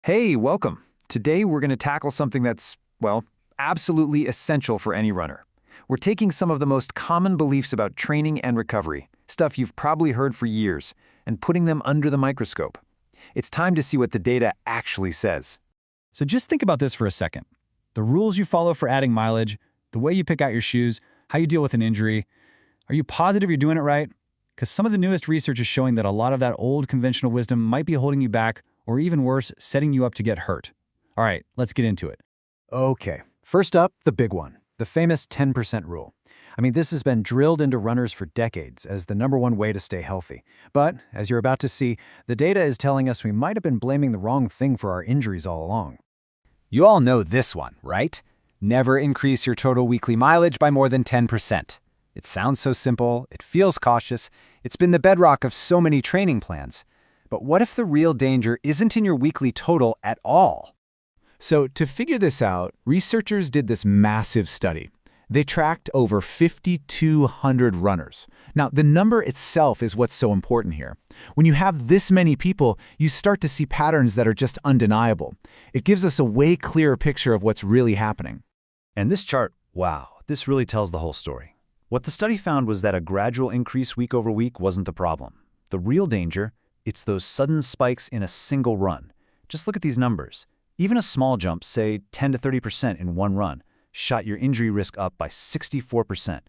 Hey, welcome. Today we're going to tackle something that's, well, absolutely essential for any runner. We're taking some of the most common beliefs about training and recovery, stuff you've probably heard for years, and putting them under the microscope. It's time to see what the data actually says. So just think about this for a second. The rules you follow for adding mileage, the way you pick out your shoes, how you deal with an injury. Are you positive you're doing it right? Because some of the newest research is showing that a lot of that old conventional wisdom might be holding you back, or even worse, setting you up to get hurt. All right, let's get into it. Okay, first up, the big one, the famous 10% rule. I mean, this has been drilled into runners for decades as the #1 way to stay healthy. But, as you're about to see, the data is telling us we might have been blaming the wrong thing for our injuries all along. You all know this one, right? Never increase your total weekly mileage by more than 10%. It sounds so simple, it feels cautious, it's been the bedrock of so many training plans. But what if the real danger isn't in your weekly total at all? So to figure this out, researchers did this massive study. They tracked over 5,200 runners. Now, the number itself is what's so important here. When you have this many people, you start to see patterns that are just undeniable. It gives us a way clearer picture of what's really happening. And this chart, wow, this really tells the whole story. What the study found was that a gradual increase week over week wasn't the problem. The real danger, it's those sudden spikes in a single run. Just look at these numbers. Even a small jump, say 10 to 30% in one run, shot your injury risk up by 64%.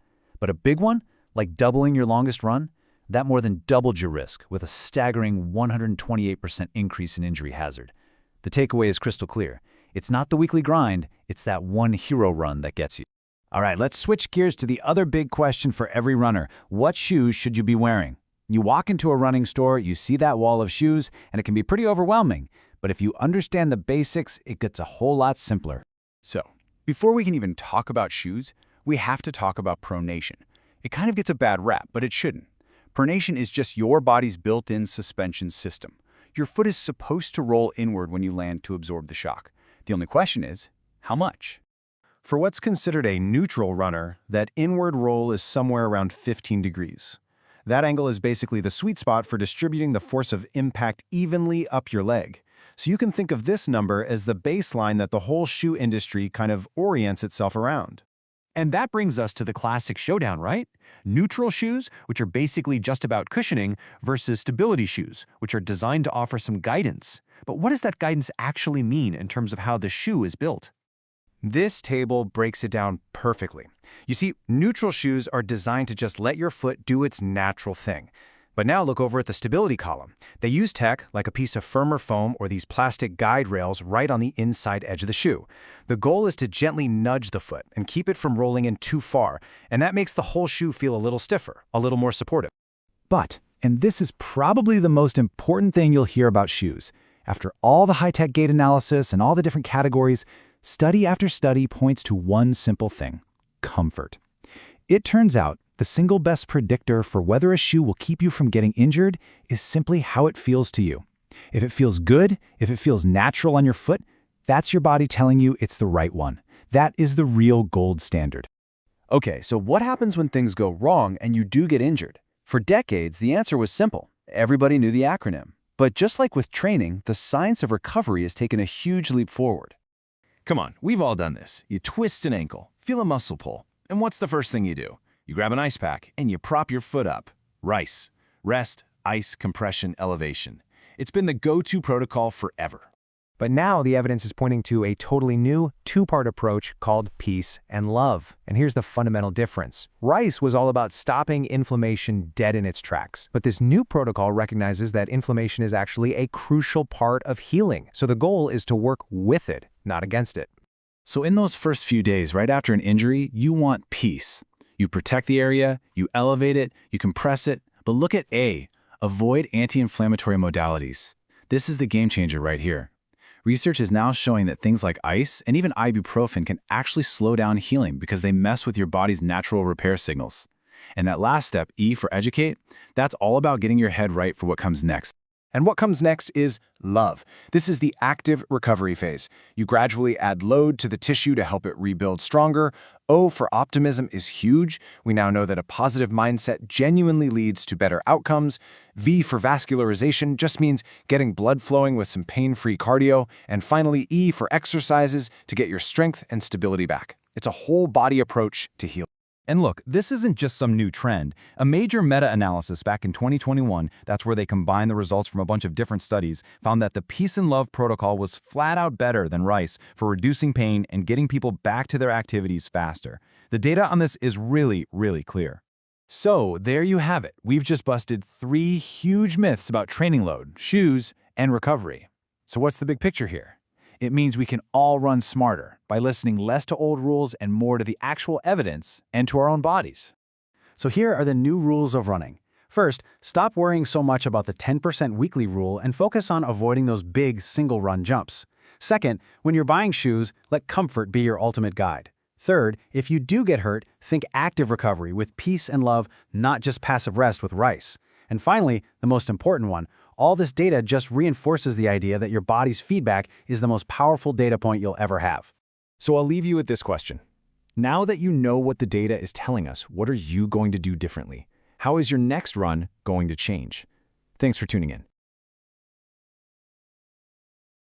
But a big one, like doubling your longest run, that more than doubled your risk with a staggering 128% increase in injury hazard. The takeaway is crystal clear. It's not the weekly grind, it's that one hero run that gets you. All right, let's switch gears to the other big question for every runner. What shoes should you be wearing? You walk into a running store, you see that wall of shoes, and it can be pretty overwhelming. But if you understand the basics, it gets a whole lot simpler. So, before we can even talk about shoes, we have to talk about pronation. It kind of gets a bad rap, but it shouldn't. Pronation is just your body's built-in suspension system. Your foot is supposed to roll inward when you land to absorb the shock. The only question is, how much? For what's considered a neutral runner, that inward roll is somewhere around 15 degrees. That angle is basically the sweet spot for distributing the force of impact evenly up your leg. So you can think of this number as the baseline that the whole shoe industry kind of orients itself around. And that brings us to the classic showdown, right? Neutral shoes, which are basically just about cushioning, versus stability shoes, which are designed to offer some guidance. But what does that guidance actually mean in terms of how the shoe is built? This table breaks it down perfectly. You see, neutral shoes are designed to just let your foot do its natural thing. But now look over at the stability column. They use tech, like a piece of firmer foam or these plastic guide rails right on the inside edge of the shoe. The goal is to gently nudge the foot and keep it from rolling in too far, and that makes the whole shoe feel a little stiffer, a little more supportive. But, and this is probably the most important thing you'll hear about shoes, after all the high-tech gait analysis and all the different categories, study after study points to one simple thing: comfort. It turns out the single best predictor for whether a shoe will keep you from getting injured is simply how it feels to you. If it feels good, if it feels natural on your foot, that's your body telling you it's the right one. That is the real gold standard. Okay, so what happens when things go wrong and you do get injured? For decades, the answer was simple. Everybody knew the acronym. But just like with training, the science of recovery has taken a huge leap forward. Come on, we've all done this. You twist an ankle, feel a muscle pull, and what's the first thing you do? You grab an ice pack and you prop your foot up. RICE. Rest, ice, compression, elevation. It's been the go-to protocol forever. But now the evidence is pointing to a totally new two-part approach called peace and love. And here's the fundamental difference. RICE was all about stopping inflammation dead in its tracks. But this new protocol recognizes that inflammation is actually a crucial part of healing. So the goal is to work with it, not against it. So in those first few days, right after an injury, you want peace. You protect the area, you elevate it, you compress it. But look at A, avoid anti-inflammatory modalities. This is the game changer right here. Research is now showing that things like ice and even ibuprofen can actually slow down healing because they mess with your body's natural repair signals. And that last step, E for educate, that's all about getting your head right for what comes next. And what comes next is love. This is the active recovery phase. You gradually add load to the tissue to help it rebuild stronger. O for optimism is huge. We now know that a positive mindset genuinely leads to better outcomes. V for vascularization just means getting blood flowing with some pain-free cardio. And finally, E for exercises to get your strength and stability back. It's a whole body approach to healing. And look, this isn't just some new trend. A major meta-analysis back in 2021, that's where they combined the results from a bunch of different studies, found that the Peace and Love protocol was flat out better than rice for reducing pain and getting people back to their activities faster. The data on this is really, really clear. So there you have it. We've just busted 3 huge myths about training load, shoes, and recovery. So what's the big picture here? It means we can all run smarter by listening less to old rules and more to the actual evidence and to our own bodies. So here are the new rules of running. First, stop worrying so much about the 10% weekly rule and focus on avoiding those big single-run jumps. Second, when you're buying shoes, let comfort be your ultimate guide. Third, if you do get hurt, think active recovery with peace and love, not just passive rest with rice. And finally, the most important one, all this data just reinforces the idea that your body's feedback is the most powerful data point you'll ever have. So I'll leave you with this question. Now that you know what the data is telling us, what are you going to do differently? How is your next run going to change? Thanks for tuning in.